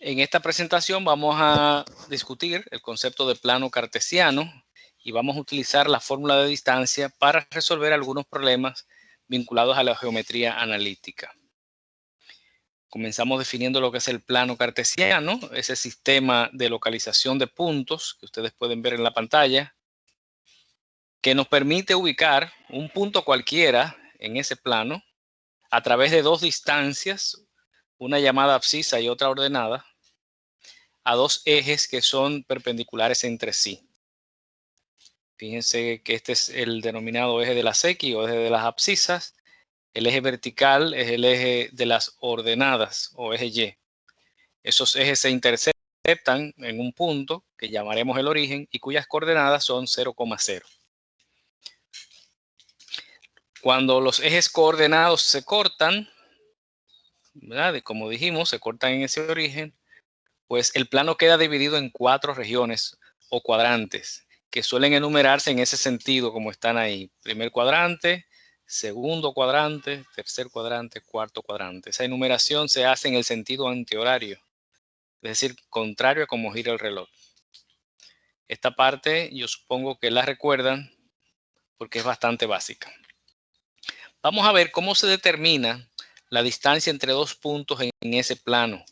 En esta presentación vamos a discutir el concepto de plano cartesiano y vamos a utilizar la fórmula de distancia para resolver algunos problemas vinculados a la geometría analítica. Comenzamos definiendo lo que es el plano cartesiano, ese sistema de localización de puntos que ustedes pueden ver en la pantalla, que nos permite ubicar un punto cualquiera en ese plano a través de dos distancias, una llamada abscisa y otra ordenada, a dos ejes que son perpendiculares entre sí. Fíjense que este es el denominado eje de las X o eje de las abscisas. El eje vertical es el eje de las ordenadas o eje Y. Esos ejes se interceptan en un punto que llamaremos el origen y cuyas coordenadas son 0,0. Cuando los ejes coordenados se cortan, ¿verdad? Como dijimos, se cortan en ese origen, pues el plano queda dividido en 4 regiones o cuadrantes que suelen enumerarse en ese sentido como están ahí. Primer cuadrante, segundo cuadrante, tercer cuadrante, cuarto cuadrante. Esa enumeración se hace en el sentido antihorario, es decir, contrario a cómo gira el reloj. Esta parte yo supongo que la recuerdan porque es bastante básica. Vamos a ver cómo se determina la distancia entre dos puntos en ese plano.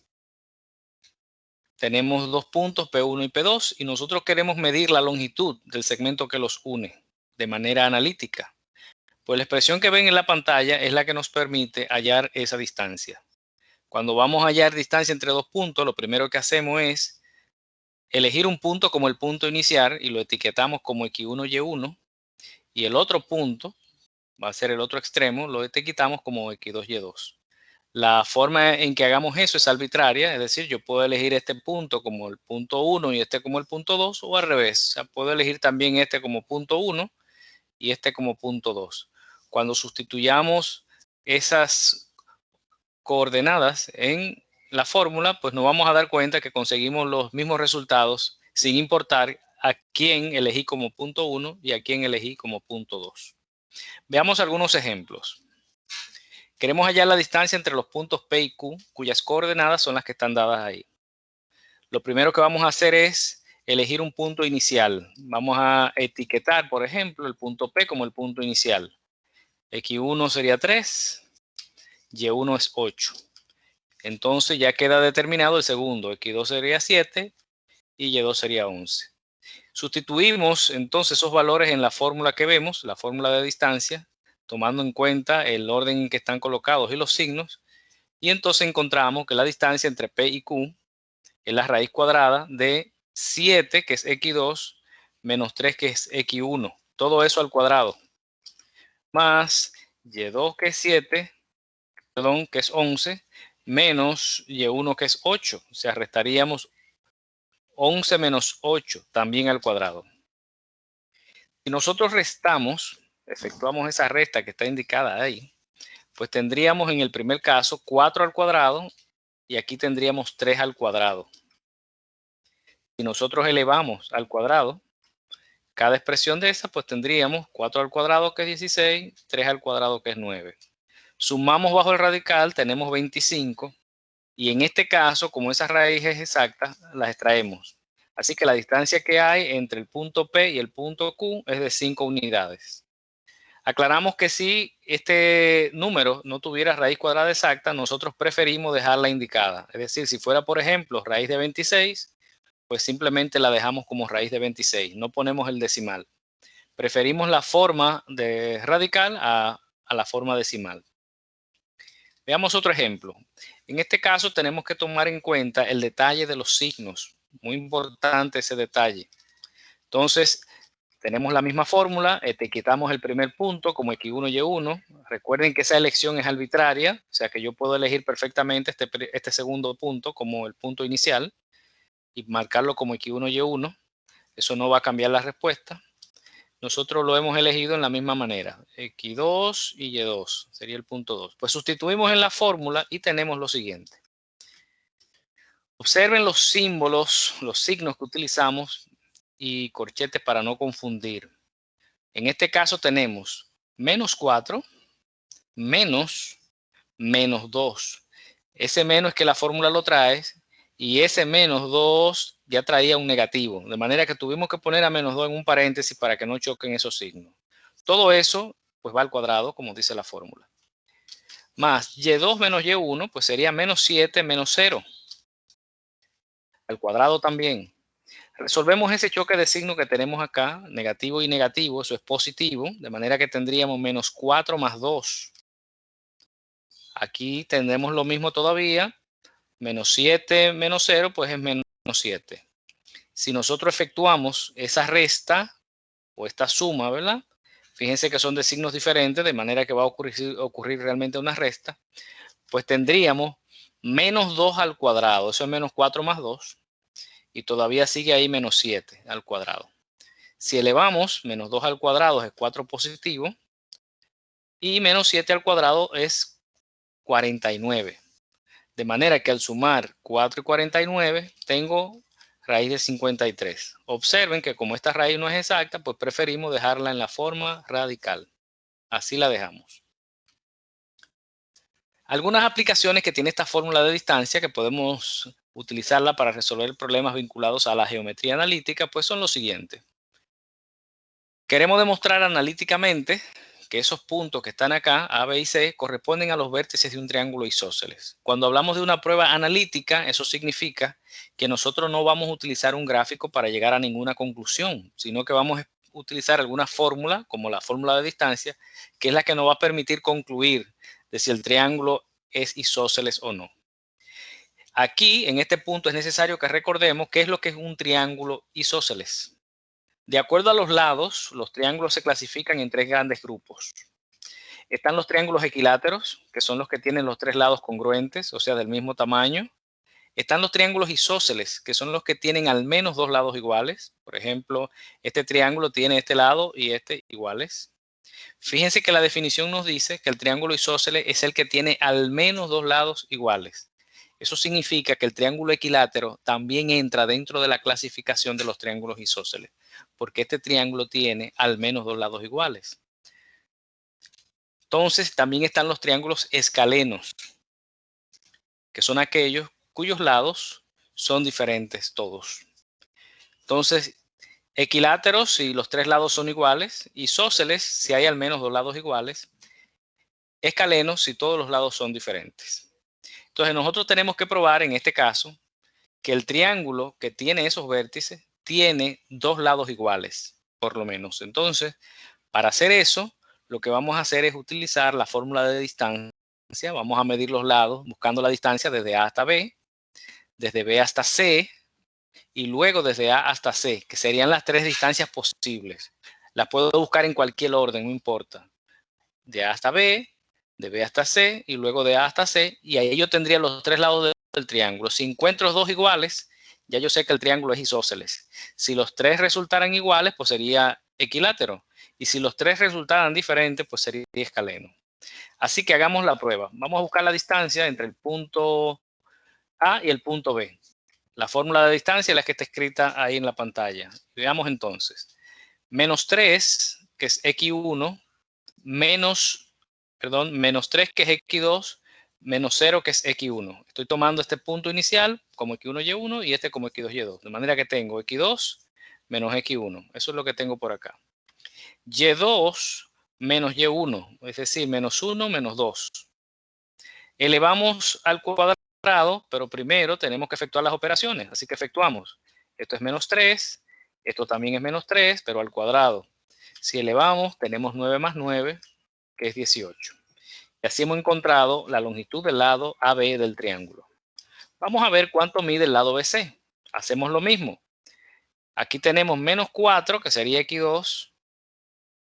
Tenemos dos puntos P1 y P2 y nosotros queremos medir la longitud del segmento que los une de manera analítica. Pues la expresión que ven en la pantalla es la que nos permite hallar esa distancia. Cuando vamos a hallar distancia entre dos puntos, lo primero que hacemos es elegir un punto como el punto inicial y lo etiquetamos como X1, Y1 y el otro punto va a ser el otro extremo, lo etiquetamos como X2, Y2. La forma en que hagamos eso es arbitraria, es decir, yo puedo elegir este punto como el punto 1 y este como el punto 2 o al revés. O sea, puedo elegir también este como punto 1 y este como punto 2. Cuando sustituyamos esas coordenadas en la fórmula, pues nos vamos a dar cuenta que conseguimos los mismos resultados sin importar a quién elegí como punto 1 y a quién elegí como punto 2. Veamos algunos ejemplos. Queremos hallar la distancia entre los puntos P y Q, cuyas coordenadas son las que están dadas ahí. Lo primero que vamos a hacer es elegir un punto inicial. Vamos a etiquetar, por ejemplo, el punto P como el punto inicial. X1 sería 3, Y1 es 8. Entonces ya queda determinado el segundo. X2 sería 7 y Y2 sería 11. Sustituimos entonces esos valores en la fórmula que vemos, la fórmula de distancia, tomando en cuenta el orden en que están colocados y los signos. Y entonces encontramos que la distancia entre P y Q es la raíz cuadrada de 7, que es X2, menos 3, que es X1. Todo eso al cuadrado. Más Y2, que es 7, perdón, que es 11, menos Y1, que es 8. O sea, restaríamos 11 menos 8, también al cuadrado. Si nosotros restamos, efectuamos esa resta que está indicada ahí, pues tendríamos en el primer caso 4 al cuadrado y aquí tendríamos 3 al cuadrado. Si nosotros elevamos al cuadrado cada expresión de esas, pues tendríamos 4 al cuadrado que es 16, 3 al cuadrado que es 9. Sumamos bajo el radical, tenemos 25 y en este caso, como esas raíces exactas, las extraemos. Así que la distancia que hay entre el punto P y el punto Q es de 5 unidades. Aclaramos que si este número no tuviera raíz cuadrada exacta, nosotros preferimos dejarla indicada. Es decir, si fuera, por ejemplo, raíz de 26, pues simplemente la dejamos como raíz de 26, no ponemos el decimal. Preferimos la forma de radical a la forma decimal. Veamos otro ejemplo. En este caso tenemos que tomar en cuenta el detalle de los signos. Muy importante ese detalle. Entonces, tenemos la misma fórmula, etiquetamos el primer punto como X1, Y1. Recuerden que esa elección es arbitraria, o sea que yo puedo elegir perfectamente este segundo punto como el punto inicial y marcarlo como X1, Y1. Eso no va a cambiar la respuesta. Nosotros lo hemos elegido en la misma manera. X2 y Y2 sería el punto 2. Pues sustituimos en la fórmula y tenemos lo siguiente. Observen los símbolos, los signos que utilizamos y corchetes para no confundir. En este caso tenemos menos 4, menos 2. Ese menos es que la fórmula lo trae y ese menos 2 ya traía un negativo, de manera que tuvimos que poner a menos 2 en un paréntesis para que no choquen esos signos. Todo eso pues va al cuadrado, como dice la fórmula. Más y2 menos y1, pues sería menos 7 menos 0. Al cuadrado también. Resolvemos ese choque de signo que tenemos acá, negativo y negativo, eso es positivo, de manera que tendríamos menos 4 más 2. Aquí tendremos lo mismo todavía, menos 7 menos 0, pues es menos 7. Si nosotros efectuamos esa resta o esta suma, ¿verdad? Fíjense que son de signos diferentes, de manera que va a ocurrir realmente una resta, pues tendríamos menos 2 al cuadrado, eso es menos 4 más 2, y todavía sigue ahí menos 7 al cuadrado. Si elevamos menos 2 al cuadrado es 4 positivo, y menos 7 al cuadrado es 49. De manera que al sumar 4 y 49 tengo raíz de 53. Observen que como esta raíz no es exacta, pues preferimos dejarla en la forma radical. Así la dejamos. Algunas aplicaciones que tiene esta fórmula de distancia que podemos utilizarla para resolver problemas vinculados a la geometría analítica, pues son los siguientes. Queremos demostrar analíticamente que esos puntos que están acá, A, B y C, corresponden a los vértices de un triángulo isósceles. Cuando hablamos de una prueba analítica, eso significa que nosotros no vamos a utilizar un gráfico para llegar a ninguna conclusión, sino que vamos a utilizar alguna fórmula, como la fórmula de distancia, que es la que nos va a permitir concluir de si el triángulo es isósceles o no. Aquí, en este punto, es necesario que recordemos qué es lo que es un triángulo isósceles. De acuerdo a los lados, los triángulos se clasifican en tres grandes grupos. Están los triángulos equiláteros, que son los que tienen los tres lados congruentes, o sea, del mismo tamaño. Están los triángulos isósceles, que son los que tienen al menos dos lados iguales. Por ejemplo, este triángulo tiene este lado y este iguales. Fíjense que la definición nos dice que el triángulo isósceles es el que tiene al menos dos lados iguales. Eso significa que el triángulo equilátero también entra dentro de la clasificación de los triángulos isósceles, porque este triángulo tiene al menos dos lados iguales. Entonces, también están los triángulos escalenos, que son aquellos cuyos lados son diferentes todos. Entonces, equiláteros si los tres lados son iguales, isósceles si hay al menos dos lados iguales, escalenos si todos los lados son diferentes. Entonces, nosotros tenemos que probar en este caso que el triángulo que tiene esos vértices tiene dos lados iguales, por lo menos. Entonces, para hacer eso, lo que vamos a hacer es utilizar la fórmula de distancia. Vamos a medir los lados buscando la distancia desde A hasta B, desde B hasta C y luego desde A hasta C, que serían las tres distancias posibles. Las puedo buscar en cualquier orden, no importa. De A hasta B, de B hasta C y luego de A hasta C, y ahí yo tendría los tres lados del triángulo. Si encuentro dos iguales, ya yo sé que el triángulo es isósceles. Si los tres resultaran iguales, pues sería equilátero. Y si los tres resultaran diferentes, pues sería escaleno. Así que hagamos la prueba. Vamos a buscar la distancia entre el punto A y el punto B. La fórmula de distancia es la que está escrita ahí en la pantalla. Veamos entonces. Menos 3, que es x1, menos 3, que es x2, menos 0, que es x1. Estoy tomando este punto inicial como x1, y1 y este como x2, y2. De manera que tengo x2 menos x1. Eso es lo que tengo por acá. y2 menos y1, es decir, menos 1 menos 2. Elevamos al cuadrado, pero primero tenemos que efectuar las operaciones. Así que efectuamos. Esto es menos 3, esto también es menos 3, pero al cuadrado. Si elevamos, tenemos 9 más 9, que es 18. Y así hemos encontrado la longitud del lado AB del triángulo. Vamos a ver cuánto mide el lado BC. Hacemos lo mismo. Aquí tenemos menos 4, que sería x2,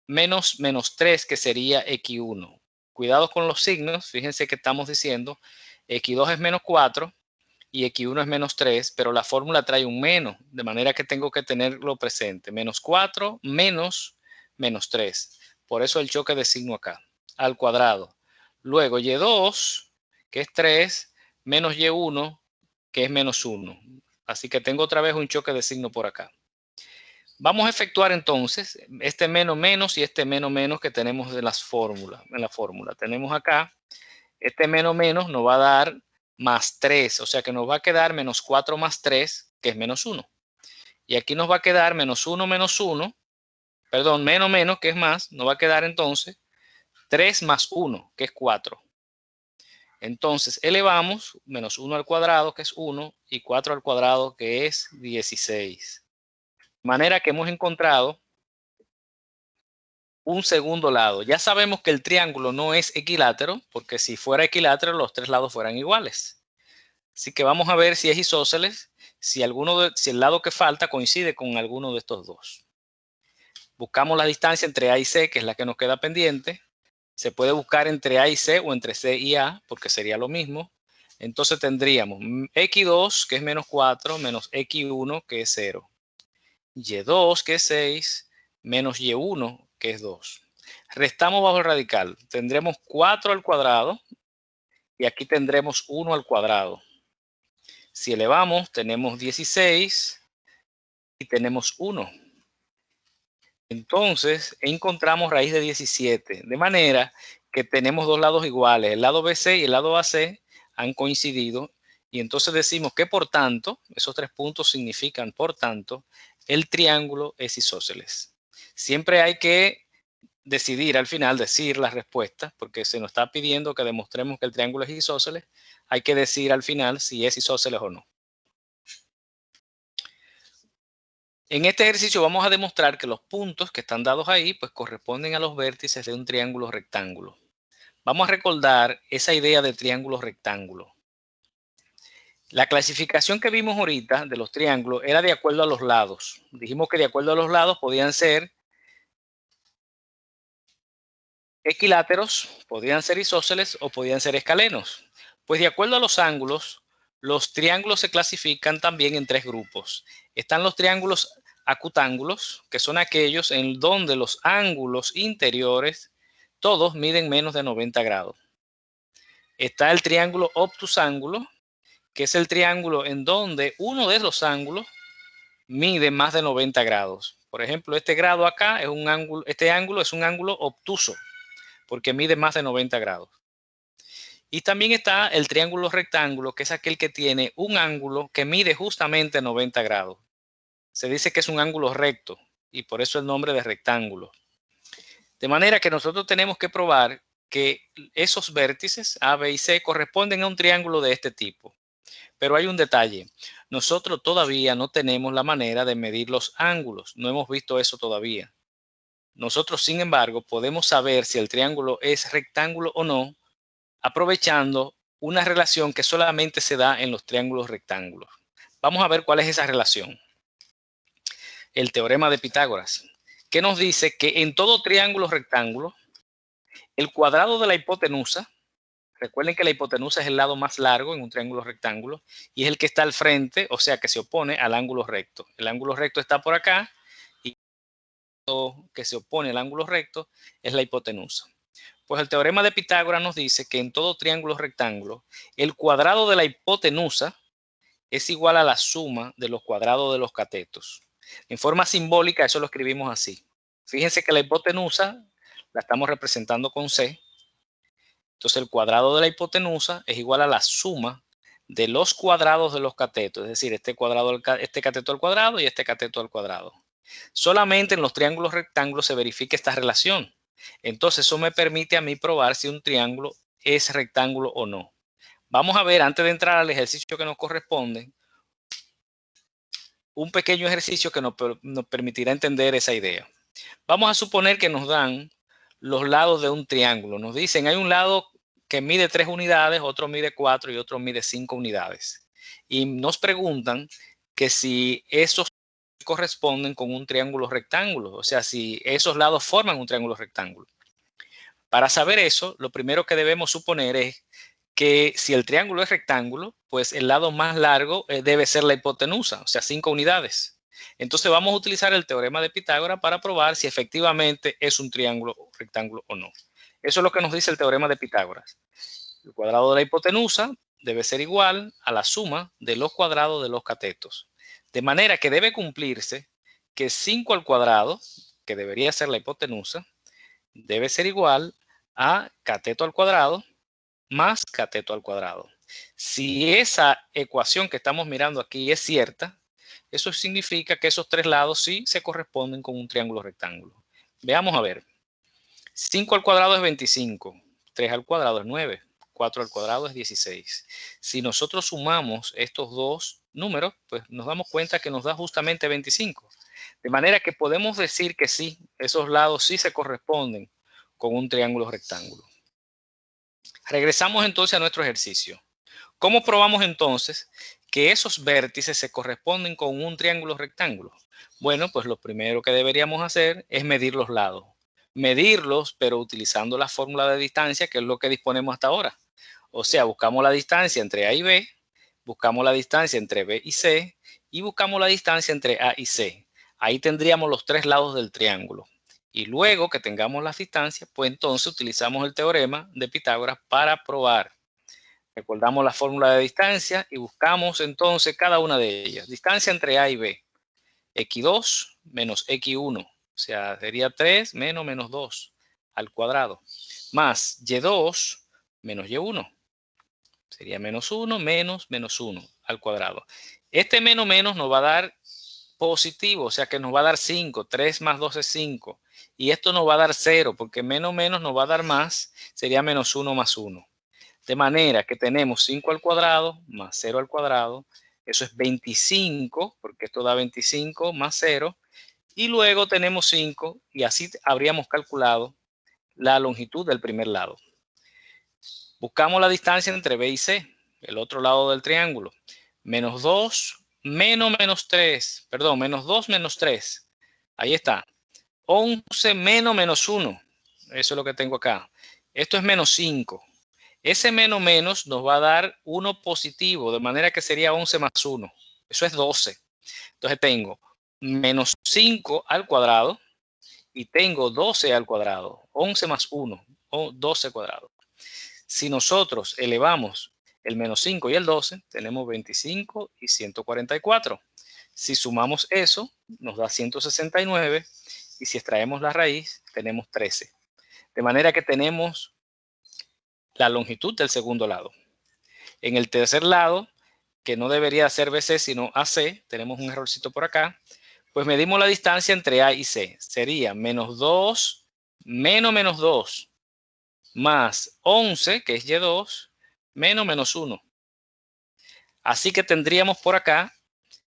menos 3, que sería x1. Cuidado con los signos. Fíjense que estamos diciendo x2 es menos 4 y x1 es menos 3, pero la fórmula trae un menos, de manera que tengo que tenerlo presente. Menos 4 menos 3. Por eso el choque de signo acá, al cuadrado. Luego y2, que es 3, menos y1, que es menos 1. Así que tengo otra vez un choque de signo por acá. Vamos a efectuar entonces este menos menos y este menos menos que tenemos en la fórmula. Tenemos acá, este menos menos nos va a dar más 3, o sea que nos va a quedar menos 4 más 3, que es menos 1. Y aquí nos va a quedar menos 1 menos 1, perdón, menos, que es más, nos va a quedar entonces 3 más 1, que es 4. Entonces elevamos menos 1 al cuadrado, que es 1, y 4 al cuadrado, que es 16. De manera que hemos encontrado un segundo lado. Ya sabemos que el triángulo no es equilátero, porque si fuera equilátero los tres lados fueran iguales. Así que vamos a ver si es isósceles, si el lado que falta coincide con alguno de estos dos. Buscamos la distancia entre A y C, que es la que nos queda pendiente. Se puede buscar entre A y C o entre C y A, porque sería lo mismo. Entonces tendríamos x2, que es menos 4, menos x1, que es 0. y2, que es 6, menos y1, que es 2. Restamos bajo el radical. Tendremos 4 al cuadrado y aquí tendremos 1 al cuadrado. Si elevamos, tenemos 16 y tenemos 1. Entonces, encontramos raíz de 17, de manera que tenemos dos lados iguales. El lado BC y el lado AC han coincidido y entonces decimos que por tanto, esos 3 puntos significan por tanto, el triángulo es isósceles. Siempre hay que decidir al final, decir las respuestas, porque se nos está pidiendo que demostremos que el triángulo es isósceles. Hay que decir al final si es isósceles o no. En este ejercicio vamos a demostrar que los puntos que están dados ahí pues corresponden a los vértices de un triángulo rectángulo. Vamos a recordar esa idea de triángulo rectángulo. La clasificación que vimos ahorita de los triángulos era de acuerdo a los lados. Dijimos que de acuerdo a los lados podían ser equiláteros, podían ser isósceles o podían ser escalenos. Pues de acuerdo a los ángulos, los triángulos se clasifican también en 3 grupos. Están los triángulos acutángulos, que son aquellos en donde los ángulos interiores todos miden menos de 90 grados. Está el triángulo obtusángulo, que es el triángulo en donde uno de los ángulos mide más de 90 grados. Por ejemplo, este grado acá es un ángulo, este ángulo es un ángulo obtuso, porque mide más de 90 grados. Y también está el triángulo rectángulo, que es aquel que tiene un ángulo que mide justamente 90 grados. Se dice que es un ángulo recto y por eso el nombre de rectángulo. De manera que nosotros tenemos que probar que esos vértices A, B y C corresponden a un triángulo de este tipo. Pero hay un detalle. Nosotros todavía no tenemos la manera de medir los ángulos. No hemos visto eso todavía. Nosotros, sin embargo, podemos saber si el triángulo es rectángulo o no, aprovechando una relación que solamente se da en los triángulos rectángulos. Vamos a ver cuál es esa relación. El teorema de Pitágoras, que nos dice que en todo triángulo rectángulo, el cuadrado de la hipotenusa, recuerden que la hipotenusa es el lado más largo en un triángulo rectángulo y es el que está al frente, o sea que se opone al ángulo recto. El ángulo recto está por acá y lo que se opone al ángulo recto es la hipotenusa. Pues el teorema de Pitágoras nos dice que en todo triángulo rectángulo, el cuadrado de la hipotenusa es igual a la suma de los cuadrados de los catetos. En forma simbólica, eso lo escribimos así. Fíjense que la hipotenusa la estamos representando con C. Entonces, el cuadrado de la hipotenusa es igual a la suma de los cuadrados de los catetos. Es decir, este cateto al cuadrado y este cateto al cuadrado. Solamente en los triángulos rectángulos se verifica esta relación. Entonces, eso me permite a mí probar si un triángulo es rectángulo o no. Vamos a ver, antes de entrar al ejercicio que nos corresponde, un pequeño ejercicio que nos permitirá entender esa idea. Vamos a suponer que nos dan los lados de un triángulo. Nos dicen, hay un lado que mide 3 unidades, otro mide 4 y otro mide 5 unidades. Y nos preguntan que si esos corresponden con un triángulo rectángulo, o sea, si esos lados forman un triángulo rectángulo. Para saber eso, lo primero que debemos suponer es que si el triángulo es rectángulo, pues el lado más largo debe ser la hipotenusa, o sea, 5 unidades. Entonces vamos a utilizar el teorema de Pitágoras para probar si efectivamente es un triángulo rectángulo o no. Eso es lo que nos dice el teorema de Pitágoras. El cuadrado de la hipotenusa debe ser igual a la suma de los cuadrados de los catetos. De manera que debe cumplirse que 5 al cuadrado, que debería ser la hipotenusa, debe ser igual a cateto al cuadrado más cateto al cuadrado. Si esa ecuación que estamos mirando aquí es cierta, eso significa que esos tres lados sí se corresponden con un triángulo rectángulo. Veamos a ver. 5 al cuadrado es 25, 3 al cuadrado es 9, 4 al cuadrado es 16. Si nosotros sumamos estos dos números, pues nos damos cuenta que nos da justamente 25. De manera que podemos decir que sí, esos lados sí se corresponden con un triángulo rectángulo. Regresamos entonces a nuestro ejercicio. ¿Cómo probamos entonces que esos vértices se corresponden con un triángulo rectángulo? Bueno, pues lo primero que deberíamos hacer es medir los lados. Medirlos, pero utilizando la fórmula de distancia, que es lo que disponemos hasta ahora. O sea, buscamos la distancia entre A y B, buscamos la distancia entre B y C y buscamos la distancia entre A y C. Ahí tendríamos los tres lados del triángulo. Y luego que tengamos las distancias, pues entonces utilizamos el teorema de Pitágoras para probar. Recordamos la fórmula de distancia y buscamos entonces cada una de ellas. Distancia entre A y B. X2 menos X1. O sea, sería 3 menos 2 al cuadrado. Más Y2 menos Y1. Sería menos 1 menos 1 al cuadrado. Este menos nos va a dar positivo, o sea que nos va a dar 5. 3 más 2 es 5. Y esto nos va a dar 0, porque menos nos va a dar más. Sería menos 1 más 1. De manera que tenemos 5 al cuadrado más 0 al cuadrado. Eso es 25, porque esto da 25 más 0. Y luego tenemos 5 y así habríamos calculado la longitud del primer lado. Buscamos la distancia entre B y C, el otro lado del triángulo. Menos 2 menos 3, perdón, menos 2 menos 3. Ahí está. 11 menos 1. Eso es lo que tengo acá. Esto es menos 5. Ese menos nos va a dar 1 positivo, de manera que sería 11 más 1. Eso es 12. Entonces tengo menos 5 al cuadrado y tengo 12 al cuadrado. 11 más 1, o 12 cuadrado. Si nosotros elevamos el menos 5 y el 12, tenemos 25 y 144. Si sumamos eso, nos da 169 y si extraemos la raíz, tenemos 13. De manera que tenemos la longitud del segundo lado. En el tercer lado, que no debería ser BC sino AC, tenemos un errorcito por acá, pues medimos la distancia entre A y C. Sería menos 2 menos 2 más 11, que es Y2, menos 1. Así que tendríamos por acá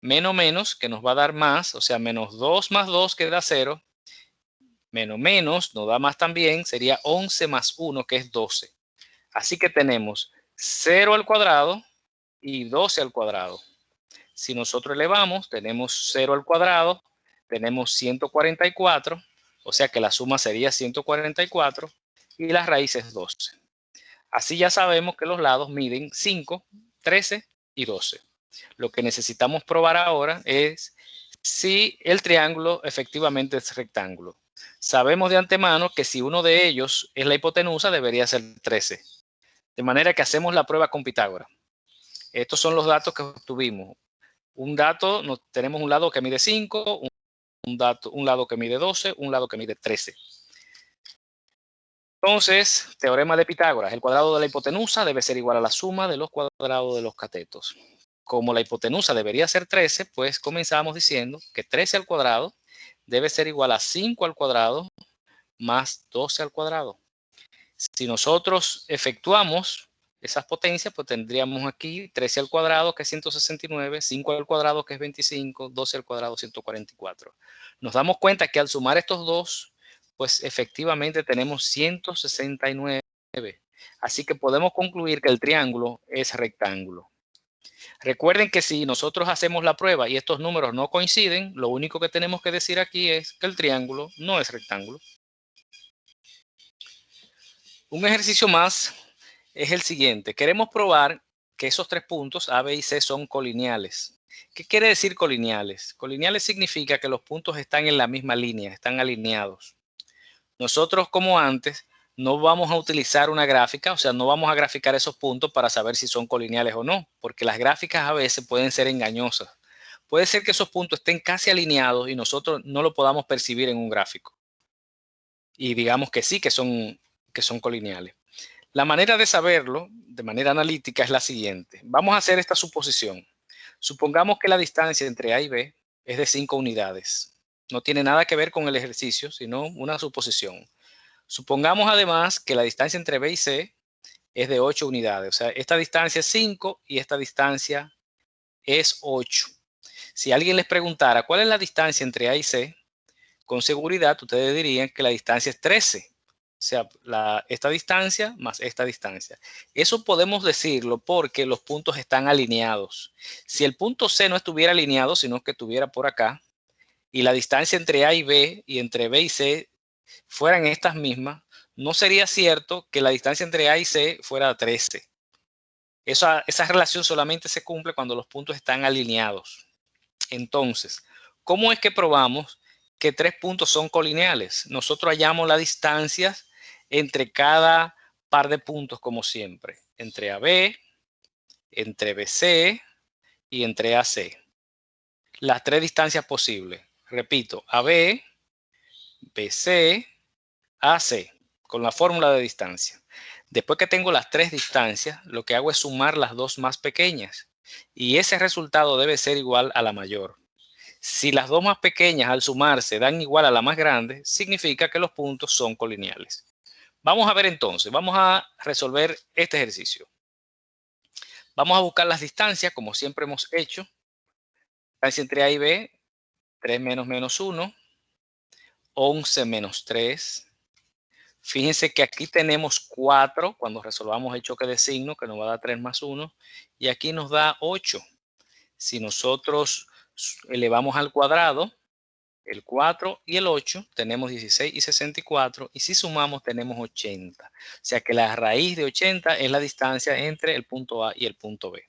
menos, que nos va a dar más, o sea, menos 2 más 2, que da 0. Menos nos da más también, sería 11 más 1, que es 12. Así que tenemos 0 al cuadrado y 12 al cuadrado. Si nosotros elevamos, tenemos 0 al cuadrado, tenemos 144, o sea que la suma sería 144 y la raíz es 12. Así ya sabemos que los lados miden 5, 13 y 12. Lo que necesitamos probar ahora es si el triángulo efectivamente es rectángulo. Sabemos de antemano que si uno de ellos es la hipotenusa, debería ser 13. De manera que hacemos la prueba con Pitágoras. Estos son los datos que obtuvimos. Tenemos un lado que mide 5, un lado que mide 12, un lado que mide 13. Entonces, teorema de Pitágoras, el cuadrado de la hipotenusa debe ser igual a la suma de los cuadrados de los catetos. Como la hipotenusa debería ser 13, pues comenzamos diciendo que 13 al cuadrado debe ser igual a 5 al cuadrado más 12 al cuadrado. Si nosotros efectuamos esas potencias, pues tendríamos aquí 13 al cuadrado, que es 169, 5 al cuadrado, que es 25, 12 al cuadrado, 144. Nos damos cuenta que al sumar estos dos, pues efectivamente tenemos 169. Así que podemos concluir que el triángulo es rectángulo. Recuerden que si nosotros hacemos la prueba y estos números no coinciden, lo único que tenemos que decir aquí es que el triángulo no es rectángulo. Un ejercicio más es el siguiente. Queremos probar que esos tres puntos A, B y C son colineales. ¿Qué quiere decir colineales? Colineales significa que los puntos están en la misma línea, están alineados. Nosotros, como antes, no vamos a utilizar una gráfica, o sea, no vamos a graficar esos puntos para saber si son colineales o no, porque las gráficas a veces pueden ser engañosas. Puede ser que esos puntos estén casi alineados y nosotros no lo podamos percibir en un gráfico. Y digamos que sí, que son colineales. La manera de saberlo de manera analítica es la siguiente. Vamos a hacer esta suposición. Supongamos que la distancia entre A y B es de 5 unidades. No tiene nada que ver con el ejercicio, sino una suposición. Supongamos además que la distancia entre B y C es de 8 unidades. O sea, esta distancia es 5 y esta distancia es 8. Si alguien les preguntara cuál es la distancia entre A y C, con seguridad ustedes dirían que la distancia es 13. O sea, esta distancia más esta distancia. Eso podemos decirlo porque los puntos están alineados. Si el punto C no estuviera alineado, sino que estuviera por acá, y la distancia entre A y B y entre B y C fueran estas mismas, no sería cierto que la distancia entre A y C fuera 13. Esa relación solamente se cumple cuando los puntos están alineados. Entonces, ¿cómo es que probamos que tres puntos son colineales? Nosotros hallamos las distancias entre cada par de puntos, como siempre, entre AB, entre BC y entre AC. Las tres distancias posibles. Repito, AB, BC, AC, con la fórmula de distancia. Después que tengo las tres distancias, lo que hago es sumar las dos más pequeñas y ese resultado debe ser igual a la mayor. Si las dos más pequeñas al sumarse dan igual a la más grande, significa que los puntos son colineales. Vamos a ver entonces, vamos a resolver este ejercicio. Vamos a buscar las distancias, como siempre hemos hecho. Distancia entre A y B, 3 menos menos 1, 11 menos 3. Fíjense que aquí tenemos 4 cuando resolvamos el choque de signos, que nos va a dar 3 más 1, y aquí nos da 8. Si nosotros elevamos al cuadrado, el 4 y el 8, tenemos 16 y 64, y si sumamos tenemos 80. O sea que la raíz de 80 es la distancia entre el punto A y el punto B.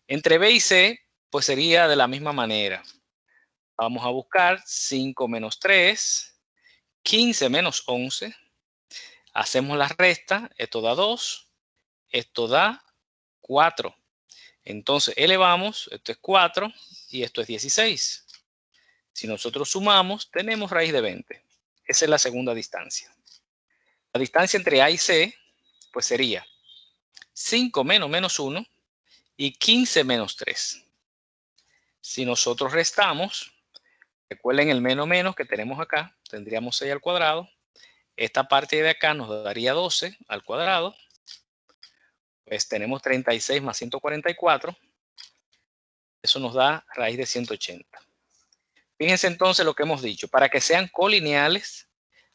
Entre B y C, pues sería de la misma manera. Vamos a buscar 5 menos 3, 15 menos 11. Hacemos la resta, esto da 2, esto da 4. Entonces elevamos, esto es 4 y esto es 16. Si nosotros sumamos, tenemos raíz de 20. Esa es la segunda distancia. La distancia entre A y C, pues sería 5 menos menos 1 y 15 menos 3. Si nosotros restamos, recuerden el menos menos que tenemos acá, tendríamos 6 al cuadrado. Esta parte de acá nos daría 12 al cuadrado. Pues tenemos 36 más 144. Eso nos da raíz de 180. Fíjense entonces lo que hemos dicho. Para que sean colineales,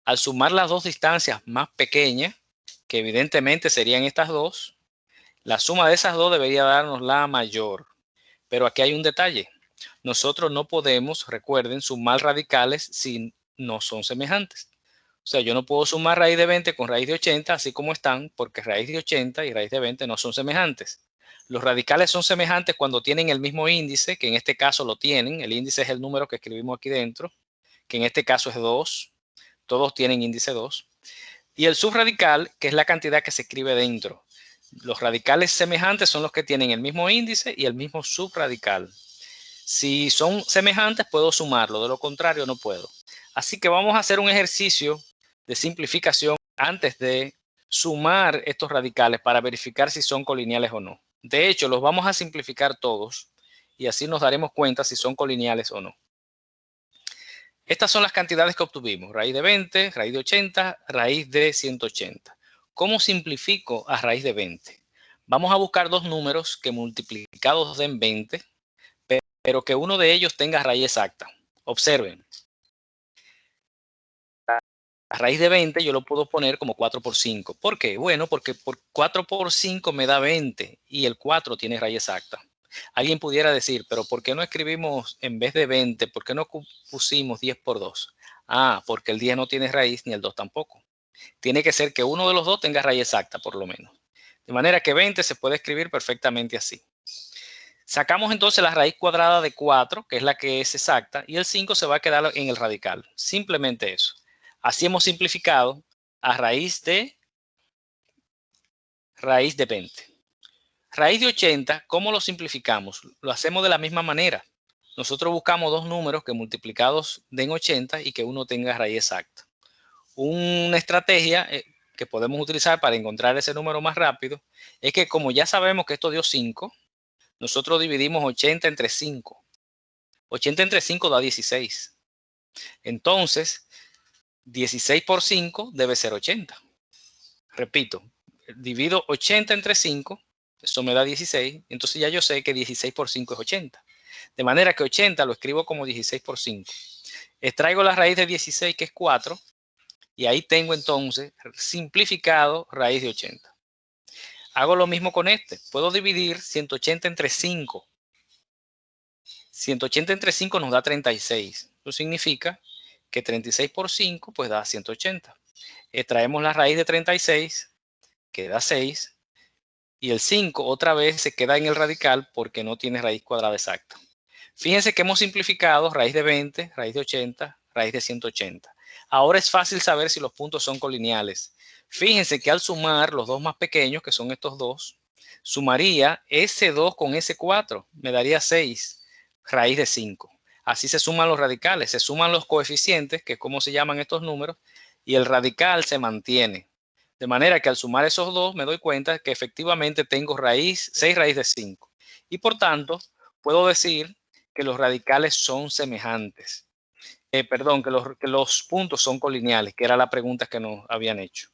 al sumar las dos distancias más pequeñas, que evidentemente serían estas dos, la suma de esas dos debería darnos la mayor. Pero aquí hay un detalle. Nosotros no podemos, recuerden, sumar radicales si no son semejantes. O sea, yo no puedo sumar raíz de 20 con raíz de 80, así como están, porque raíz de 80 y raíz de 20 no son semejantes. Los radicales son semejantes cuando tienen el mismo índice, que en este caso lo tienen. El índice es el número que escribimos aquí dentro, que en este caso es 2. Todos tienen índice 2. Y el subradical, que es la cantidad que se escribe dentro. Los radicales semejantes son los que tienen el mismo índice y el mismo subradical. Si son semejantes, puedo sumarlo. De lo contrario, no puedo. Así que vamos a hacer un ejercicio de simplificación antes de sumar estos radicales para verificar si son colineales o no. De hecho, los vamos a simplificar todos y así nos daremos cuenta si son colineales o no. Estas son las cantidades que obtuvimos. Raíz de 20, raíz de 80, raíz de 180. ¿Cómo simplifico a raíz de 20? Vamos a buscar dos números que multiplicados den 20, pero que uno de ellos tenga raíz exacta. Observen. A raíz de 20 yo lo puedo poner como 4 por 5. ¿Por qué? Bueno, porque por 4 por 5 me da 20 y el 4 tiene raíz exacta. Alguien pudiera decir, pero ¿por qué no escribimos en vez de 20, por qué no pusimos 10 por 2? Ah, porque el 10 no tiene raíz ni el 2 tampoco. Tiene que ser que uno de los dos tenga raíz exacta por lo menos. De manera que 20 se puede escribir perfectamente así. Sacamos entonces la raíz cuadrada de 4, que es la que es exacta, y el 5 se va a quedar en el radical. Simplemente eso. Así hemos simplificado a raíz de 20. Raíz de 80, ¿cómo lo simplificamos? Lo hacemos de la misma manera. Nosotros buscamos dos números que multiplicados den 80 y que uno tenga raíz exacta. Una estrategia que podemos utilizar para encontrar ese número más rápido es que como ya sabemos que esto dio 5, nosotros dividimos 80 entre 5. 80 entre 5 da 16. Entonces, 16 por 5 debe ser 80. Repito, divido 80 entre 5, eso me da 16, entonces ya yo sé que 16 por 5 es 80. De manera que 80 lo escribo como 16 por 5. Extraigo la raíz de 16, que es 4, y ahí tengo entonces simplificado raíz de 80. Hago lo mismo con este. Puedo dividir 180 entre 5. 180 entre 5 nos da 36. Eso significa que 36 por 5 pues da 180. Extraemos la raíz de 36, que da 6. Y el 5 otra vez se queda en el radical porque no tiene raíz cuadrada exacta. Fíjense que hemos simplificado raíz de 20, raíz de 80, raíz de 180. Ahora es fácil saber si los puntos son colineales. Fíjense que al sumar los dos más pequeños, que son estos dos, sumaría ese 2 con ese 4, me daría 6, raíz de 5. Así se suman los radicales, se suman los coeficientes, que es como se llaman estos números, y el radical se mantiene. De manera que al sumar esos dos me doy cuenta que efectivamente tengo 6 raíz de 5. Y por tanto, puedo decir que los radicales son semejantes. Perdón, que los puntos son colineales, que era la pregunta que nos habían hecho.